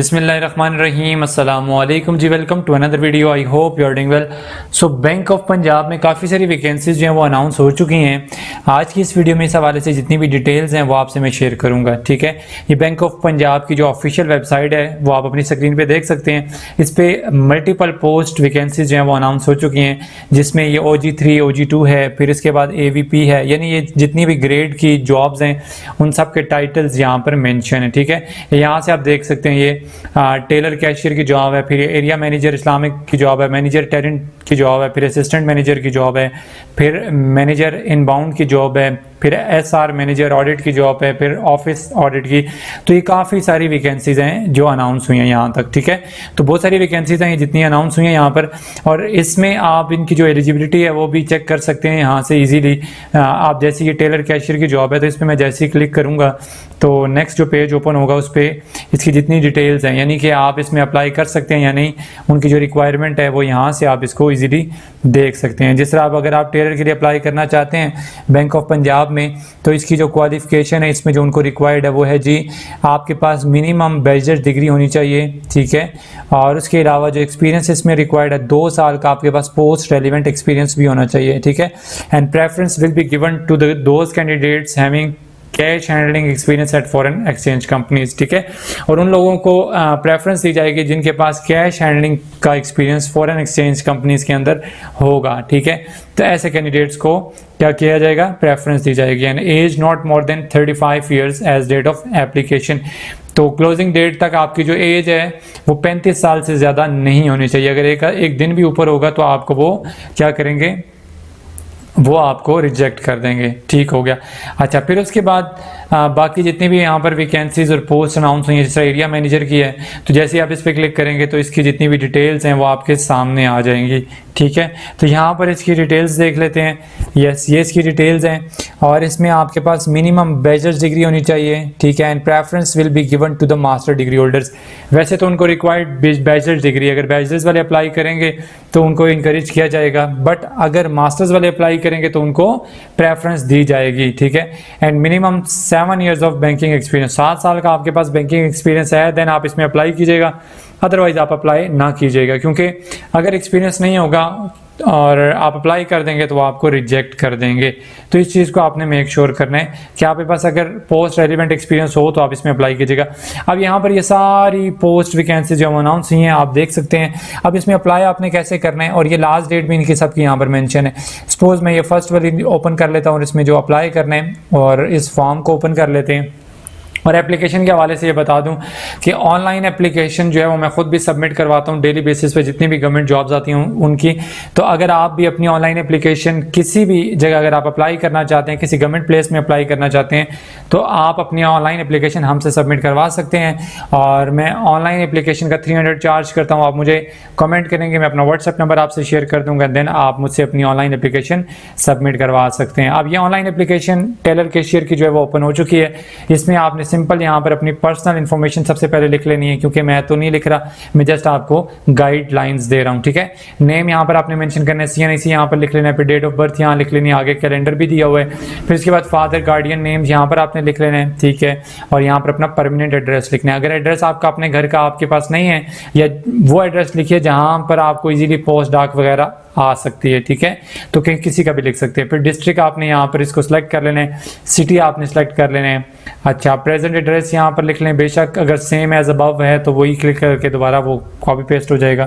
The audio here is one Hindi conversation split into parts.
बिस्मिल्लाहिर्रहमानिर्रहीम अस्सलामुअलैकुम जी। Welcome to another video. I hope you are doing well. So bank of Punjab में काफ़ी सारी वैकेंसीज जो हैं वो अनाउंस हो चुकी हैं। आज की इस वीडियो में इस हवाले से जितनी भी डिटेल्स हैं वो आपसे मैं शेयर करूंगा, ठीक है। ये बैंक ऑफ पंजाब की जो ऑफिशियल वेबसाइट है वो आप अपनी स्क्रीन पे देख सकते हैं। इस पे मल्टीपल पोस्ट वैकेंसीज जो हैं वो अनाउंस हो चुकी हैं, जिसमें ये OG3 OG2 है, फिर इसके बाद AVP है, यानी ये जितनी भी ग्रेड की जॉब्स हैं उन सब के टाइटल्स यहाँ पर मेंशन है, ठीक है। यहाँ से आप देख सकते हैं ये टेलर कैशियर की जॉब है, फिर एरिया मैनेजर इस्लामिक की जॉब है, मैनेजर टैलेंट की जॉब है, फिर असिस्टेंट मैनेजर की जॉब है, फिर मैनेजर इनबाउंड की जॉब है, फिर SR मैनेजर ऑडिट की जॉब है, फिर ऑफिस ऑडिट की। तो ये काफ़ी सारी वैकेंसीज हैं जो अनाउंस हुई हैं यहाँ तक, ठीक है। तो बहुत सारी वैकेंसीज हैं जितनी अनाउंस हुई हैं यहाँ पर, और इसमें आप इनकी जो एलिजिबिलिटी है वो भी चेक कर सकते हैं यहाँ से इजीली। आप जैसे ये टेलर कैशियर की जॉब है तो इस पर मैं जैसे ही क्लिक करूँगा तो नेक्स्ट जो पेज ओपन होगा उस पर इसकी जितनी डिटेल्स हैं, यानी कि आप इसमें अप्लाई कर सकते हैं या नहीं, उनकी जो रिक्वायरमेंट है वो यहाँ से आप इसको इजीली देख सकते हैं। जिस तरह अगर आप टेलर के लिए अप्लाई करना चाहते हैं बैंक ऑफ पंजाब में, तो इसकी जो क्वालिफिकेशन है इसमें जो उनको रिक्वायर्ड है वो है जी, आपके पास मिनिमम बैचलर डिग्री होनी चाहिए, ठीक है। और उसके अलावा जो एक्सपीरियंस इसमें रिक्वायर्ड है 2 साल का आपके पास पोस्ट रेलिवेंट एक्सपीरियंस भी होना चाहिए, ठीक है। And preference will be given to those candidates having cash handling experience at foreign exchange companies, ठीक है। और उन लोगों को प्रेफरेंस दी जाएगी जिनके पास कैश हैंडलिंग का एक्सपीरियंस फॉरेन एक्सचेंज कंपनीज के अंदर होगा, ठीक है। तो ऐसे कैंडिडेट्स को क्या किया जाएगा, प्रेफरेंस दी जाएगी। And age not more than 35 years age date of application. तो क्लोजिंग डेट तक आपकी जो एज है वो 35 साल से ज़्यादा नहीं होनी चाहिए। अगर एक दिन भी ऊपर होगा तो आपको वो क्या करेंगे, वो आपको रिजेक्ट कर देंगे, ठीक हो गया। अच्छा, फिर उसके बाद बाकी जितनी भी यहाँ पर वैकेंसीज और पोस्ट अनाउंस हुई है, जैसे एरिया मैनेजर की है, तो जैसे ही आप इस पर क्लिक करेंगे तो इसकी जितनी भी डिटेल्स हैं वो आपके सामने आ जाएंगी, ठीक है। तो यहाँ पर इसकी डिटेल्स देख लेते हैं। यस, ये इसकी डिटेल्स हैं और इसमें आपके पास मिनिमम बैचलर्स डिग्री होनी चाहिए, ठीक है। And preference will be given to the master degree holders. वैसे तो उनको रिक्वायर्ड बैचलर्स डिग्री, अगर बैचलर्स वाले अप्लाई करेंगे तो उनको इंकरेज किया जाएगा, बट अगर मास्टर्स वाले अप्लाई करेंगे तो उनको प्रेफरेंस दी जाएगी, ठीक है। And minimum 7 years of banking experience, 7 साल का आपके पास बैंकिंग एक्सपीरियंस है, देन आप इसमें अप्लाई कीजिएगा। अदरवाइज आप अप्लाई ना कीजिएगा, क्योंकि अगर एक्सपीरियंस नहीं होगा और आप अप्लाई कर देंगे तो वो आपको रिजेक्ट कर देंगे। तो इस चीज़ को आपने मेक श्योर करना है कि आपके पास अगर पोस्ट रेलिवेंट एक्सपीरियंस हो तो आप इसमें अप्लाई कीजिएगा। अब यहाँ पर ये सारी पोस्ट वैकेंसी जो अनाउंस हुई हैं आप देख सकते हैं। अब इसमें अप्लाई आपने कैसे करना है, और ये लास्ट डेट भी इनकी सबकी यहाँ पर मेंशन है। सपोज मैं ये फर्स्ट वाली ओपन कर लेता हूँ और इसमें जो अप्लाई करना है, और इस फॉर्म को ओपन कर लेते हैं। और एप्लीकेशन के हवाले से ये बता दूं कि ऑनलाइन एप्लीकेशन जो है वो मैं खुद भी सबमिट करवाता हूं डेली बेसिस पे, जितनी भी गवर्नमेंट जॉब्स आती हैं उनकी। तो अगर आप भी अपनी ऑनलाइन एप्लीकेशन किसी भी जगह अगर आप अप्लाई करना चाहते हैं, किसी गवर्नमेंट प्लेस में अप्लाई करना चाहते हैं, तो आप अपनी ऑनलाइन एप्लीकेशन हमसे सबमिट करवा सकते हैं। और मैं ऑनलाइन एप्लीकेशन का 300 चार्ज करता हूँ। आप मुझे कमेंट करेंगे, मैं अपना व्हाट्सएप नंबर आपसे शेयर कर दूंगा, देन आप मुझसे अपनी ऑनलाइन एप्लीकेशन सबमिट करवा सकते हैं। अब ये ऑनलाइन एप्लीकेशन टेलर कैशियर की जो है वो ओपन हो चुकी है। इसमें आपने सिंपल यहाँ पर अपनी पर्सनल इन्फॉर्मेशन सबसे पहले लिख लेनी है, क्योंकि मैं तो नहीं लिख रहा, मैं जस्ट आपको गाइडलाइंस दे रहा हूँ, ठीक है। नेम यहाँ पर आपने मेंशन करना है, CNIC यहाँ पर लिख लेना है, फिर डेट ऑफ बर्थ यहाँ लिख लेनी है, आगे कैलेंडर भी दिया हुआ है। फिर उसके बाद फादर गार्डियन नेम यहाँ पर आपने लिख लेना है, ठीक है। और यहाँ पर अपना परमानेंट एड्रेस लिखना है। अगर एड्रेस आपका अपने घर का आपके पास नहीं है, या वो एड्रेस लिखिए जहाँ पर आपको इजीली पोस्ट डाक वगैरह आ सकती है, ठीक है। तो किसी का भी लिख सकते हैं। फिर डिस्ट्रिक्ट आपने यहाँ पर इसको सिलेक्ट कर लेना है, सिटी आपने सिलेक्ट कर लेना है। अच्छा, प्रेजेंट एड्रेस यहाँ पर लिख लें, बेशक अगर सेम एज अबव है तो वही क्लिक करके दोबारा वो कॉपी पेस्ट हो जाएगा।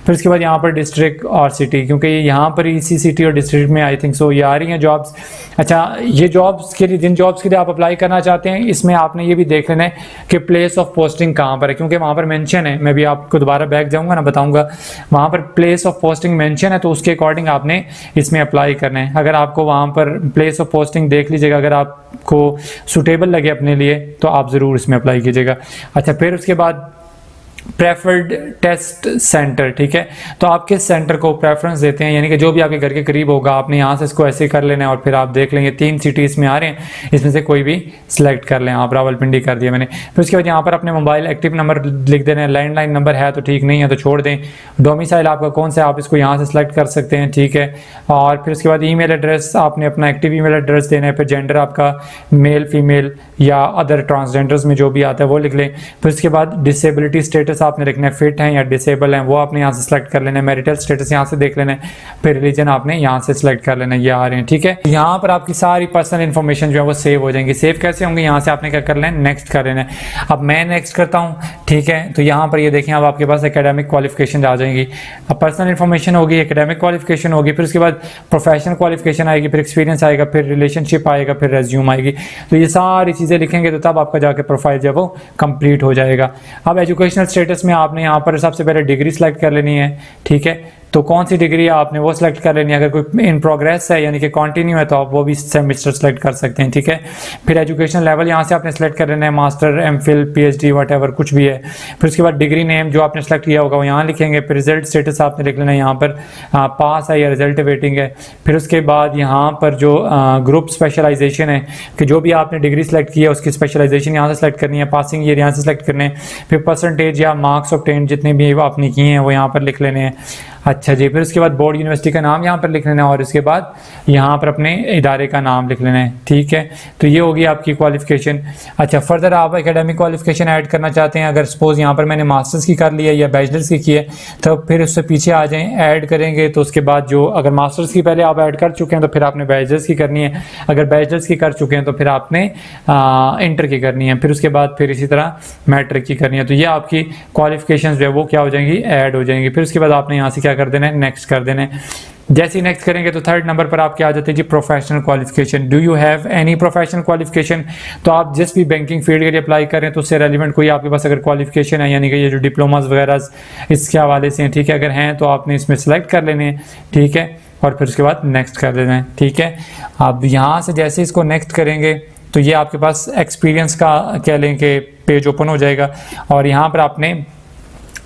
फिर उसके बाद यहाँ पर डिस्ट्रिक्ट और सिटी, क्योंकि यहाँ पर इसी सिटी और डिस्ट्रिक्ट में आई थिंक सो ये आ रही हैं जॉब्स। अच्छा, ये जॉब्स के लिए, जिन जॉब्स के लिए आप अप्लाई करना चाहते हैं, इसमें आपने ये भी देख लेना है कि प्लेस ऑफ पोस्टिंग कहाँ पर है, क्योंकि वहाँ पर मेंशन है। मैं भी आपको दोबारा बैक जाऊँगा ना, बताऊँगा, वहाँ पर प्लेस ऑफ पोस्टिंग मेंशन है, तो उसके अकॉर्डिंग आपने इसमें अप्लाई करना है। अगर आपको वहाँ पर प्लेस ऑफ पोस्टिंग देख लीजिएगा, अगर आपको सुटेबल लगे अपने लिए तो आप ज़रूर इसमें अप्लाई कीजिएगा। अच्छा, फिर उसके बाद प्रेफर्ड टेस्ट सेंटर, ठीक है। तो आप किस सेंटर को प्रेफरेंस देते हैं, यानी कि जो भी आपके घर के करीब होगा आपने यहाँ से इसको ऐसे कर लेना है और फिर आप देख लेंगे 3 सिटीज़ में आ रहे हैं, इसमें से कोई भी सिलेक्ट कर लें। आप रावलपिंडी कर दिया मैंने। फिर उसके बाद यहाँ पर अपने मोबाइल एक्टिव नंबर लिख देना है, लैंडलाइन नंबर है तो ठीक, नहीं है तो छोड़ दें। डोमिसाइल आपका कौन सा है आप इसको यहाँ से सिलेक्ट कर सकते हैं, ठीक है। और फिर उसके बाद ईमेल एड्रेस आपने अपना एक्टिव ईमेल एड्रेस देना है। फिर जेंडर आपका मेल फीमेल या अदर ट्रांसजेंडर्स में जो भी आता है वो लिख लें। फिर उसके बाद डिसेबिलिटी स्टेटस आपने लिखना है, फिट हैं या डिसेबल हैं वो आपने यहाँ से सिलेक्ट कर लेना है। मैरिटल स्टेटस यहाँ से देख लेना है। फिर रिलीजन आपने यहाँ से सिलेक्ट कर लेना है, ये आ रहे हैं, ठीक है। यहाँ पर आपकी सारी पर्सनल इन्फॉर्मेशन जो है वो सेव हो जाएंगी। सेव कैसे होंगे, यहाँ से आपने क्या कर लेना है, नेक्स्ट कर लेना है। अब मैं नेक्स्ट करता हूँ, ठीक है। तो यहाँ पर ये देखें अब आपके पास एकेडमिक क्वालिफिकेशन आ जाएंगी। अब पर्सनल इन्फॉर्मेशन होगी, एकेडमिक क्वालिफिकेशन होगी, फिर उसके बाद प्रोफेशनल क्वालिफिकेशन आएगी, फिर एक्सपीरियंस आएगा, फिर रिलेशनशिप आएगा, फिर रेज्यूम आएगी। तो ये सारी चीज़ें लिखेंगे तो तब आपका जाके प्रोफाइल जो है वो कंप्लीट हो जाएगा। अब एजुकेशनल स्टेटस में आपने यहाँ पर सबसे पहले डिग्री सेलेक्ट कर लेनी है, ठीक है। तो कौन सी डिग्री है आपने वो सिलेक्ट कर लेनी है। अगर कोई इन प्रोग्रेस है यानी कि कंटिन्यू है तो आप वो भी सेमेस्टर सेलेक्ट कर सकते हैं, ठीक है। फिर एजुकेशन लेवल यहाँ से आपने सेलेक्ट कर लेना है, मास्टर, एमफिल, पीएचडी, व्हाटएवर कुछ भी है। फिर उसके बाद डिग्री नेम जो आपने सेलेक्ट किया होगा वो यहाँ लिखेंगे। फिर रिजल्ट स्टेटस आपने लिख लेना है, यहाँ पर पास है या रिजल्ट वेटिंग है। फिर उसके बाद यहाँ पर जो ग्रुप स्पेशलाइजेशन है कि जो भी आपने डिग्री सेलेक्ट की है उसकी स्पेशलाइजेशन यहाँ से सेलेक्ट करनी है। पासिंग ईयर यहाँ से सेलेक्ट करने हैं। फिर परसेंटेज या मार्क्स ऑब्टेन जितने भी आपने किए हैं वो यहाँ पर लिख लेने हैं। अच्छा जी, फिर उसके बाद बोर्ड यूनिवर्सिटी का नाम यहाँ पर लिख लेना है और इसके बाद यहाँ पर अपने इदारे का नाम लिख लेना है, ठीक है। तो ये होगी आपकी क्वालिफिकेशन। अच्छा, फर्दर आप एकेडमिक क्वालिफिकेशन ऐड करना चाहते हैं, अगर सपोज यहाँ पर मैंने मास्टर्स की कर लिया या बैचलर्स की है तो फिर उससे पीछे आ जाएं, ऐड करेंगे तो उसके बाद जो अगर मास्टर्स की पहले आप ऐड कर चुके हैं तो फिर आपने बैचलर्स की करनी है, अगर बैचलर्स की कर चुके हैं तो फिर आपने इंटर की करनी है, फिर उसके बाद फिर इसी तरह मैट्रिक की करनी है। तो ये आपकी क्वालिफिकेशन जो है वो क्या हो जाएंगी, ऐड हो जाएंगी। फिर उसके बाद आपने यहाँ से क्या कर देना है, नेक्स्ट कर देना है। जैसे ही नेक्स्ट करेंगे तो थर्ड नंबर पर आपके आ जाते हैं जी professional qualification. Do you have any professional qualification. तो आप जिस भी बैंकिंग फील्ड के लिए अप्लाई करें तो उससे रेलिवेंट कोई आपके पास अगर क्वालिफिकेशन है, यानी कि ये जो डिप्लोमास वगैरह इसके हवाले से हैं, ठीक है, अगर हैं तो आपने इसमें सेलेक्ट कर लेने हैं, ठीक है। और फिर उसके बाद नेक्स्ट कर देना है, ठीक है। अब यहाँ से जैसे इसको नेक्स्ट करेंगे तो ये आपके पास एक्सपीरियंस का कह लें कि पेज ओपन हो जाएगा और यहाँ पर आपने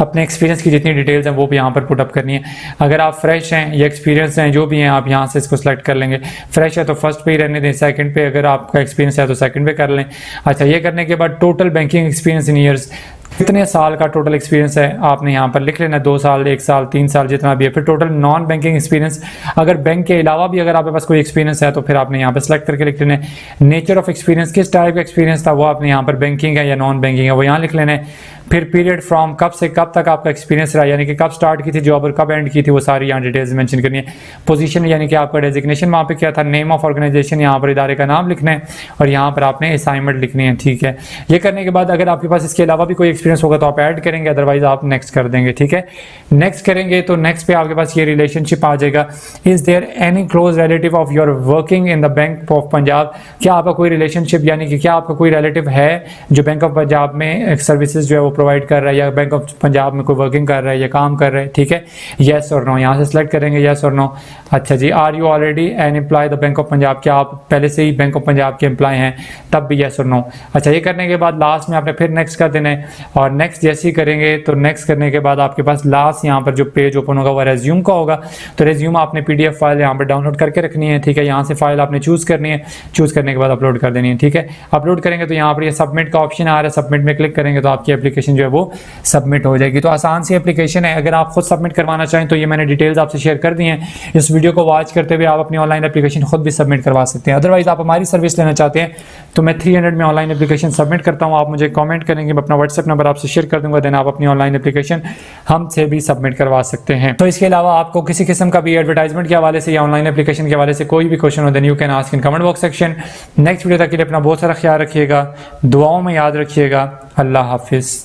अपने एक्सपीरियंस की जितनी डिटेल्स हैं वो भी यहाँ पर पुट अप करनी है। अगर आप फ्रेश हैं या एक्सपीरियंस हैं जो भी हैं आप यहाँ से इसको सेलेक्ट कर लेंगे। फ्रेश है तो फर्स्ट पे ही रहने दें, सेकंड पे अगर आपका एक्सपीरियंस है तो सेकंड पे कर लें। अच्छा, ये करने के बाद total banking experience in years, कितने साल का टोटल एक्सपीरियंस है आपने यहाँ पर लिख लेना है, 2 साल, 1 साल, 3 साल, जितना भी है। फिर टोटल नॉन बैंकिंग एक्सपीरियंस, अगर बैंक के अलावा भी अगर आपके पास कोई एक्सपीरियंस है तो फिर आपने यहाँ पर सेलेक्ट करके लिख लेना है। नेचर ऑफ एक्सपीरियंस, किस टाइप का एक्सपीरियंस था वो आपने यहाँ पर बैंकिंग है या नॉन बैंकिंग है वो यहाँ लिख लेना है। फिर पीरियड फ्रॉम, कब से कब तक आपका एक्सपीरियंस रहा, यानी कि कब स्टार्ट की थी जॉब और कब एंड की थी वो सारी यहाँ डिटेल्स मेंशन करनी है। पोजीशन यानी कि आपका डेजिग्नेशन वहाँ पे क्या था। नेम ऑफ ऑर्गेनाइजेशन, यहाँ पर इदारे का नाम लिखना है और यहाँ पर आपने असाइनमेंट लिखनी है, ठीक है। ये करने के बाद अगर आपके पास इसके अलावा भी कोई एक्सपीरियंस होगा तो आप ऐड करेंगे, अदरवाइज आप नेक्स्ट कर देंगे, ठीक है। नेक्स्ट करेंगे तो नेक्स्ट पे आपके पास ये रिलेशनशिप आ जाएगा। Is there any close relative of your working in the bank of Punjab. क्या आपका कोई रिलेशनशिप यानी कि क्या आपका कोई रिलेटिव है जो बैंक ऑफ पंजाब में सर्विसेज जो है वो प्रोवाइड कर रहा है या बैंक ऑफ पंजाब में कोई वर्किंग कर रहा है या काम कर रहा है, ठीक है। येस और नो, यहाँ से सिलेक्ट करेंगे येस और नो। अच्छा जी, are you already an employ the bank of Punjab, क्या आप पहले से ही बैंक ऑफ पंजाब के एम्प्लॉय हैं, तब भी येस और नो। अच्छा, ये करने के बाद लास्ट में आपने फिर नेक्स्ट कर देना है और नेक्स्ट जैसे ही करेंगे तो नेक्स्ट करने के बाद आपके पास लास्ट यहाँ पर जो पेज ओपन होगा वो रेज्यूम का होगा। तो रेज्यूम आपने पीडीएफ फाइल यहाँ पर डाउनलोड करके रखनी है, ठीक है। यहाँ से फाइल आपने चूज करनी है, चूज करने के बाद अपलोड कर देनी है, ठीक है। अपलोड करेंगे तो यहाँ पर ये सबमिट का ऑप्शन आ रहा है, सबमिट में क्लिक करेंगे तो आपकी एप्लीकेशन जो है वो सबमिट हो जाएगी। तो आसान सी एप्लीकेशन है, अगर आप खुद सबमिट करवाना चाहें तो ये मैंने डिटेल्स आपसे शेयर कर दी हैं। इस वीडियो को वॉच करते हुए आप अपनी ऑनलाइन एप्लीकेशन खुद भी सबमिट करवा सकते हैं। अदरवाइज आप हमारी सर्विस लेना चाहते हैं तो मैं 300 में ऑनलाइन एप्लीकेशन सबमिट करता हूँ। आप मुझे कमेंट करेंगे, मैं अपना व्हाट्सएप नंबर आपसे शेयर कर दूंगा, देन आप अपनी ऑनलाइन एप्लीकेशन हमसे भी सबमिट करवा सकते हैं। तो इसके अलावा आपको किसी किस्म का भी एडवर्टाइजमेंट के हवाले से या ऑनलाइन एप्लीकेशन के हवाले से कोई भी क्वेश्चन हो then you can ask in comment box section. Next video तक के लिए अपना बहुत सारा ख्याल रखिएगा, दुआओं में याद रखिएगा। अल्लाह हाफिज़।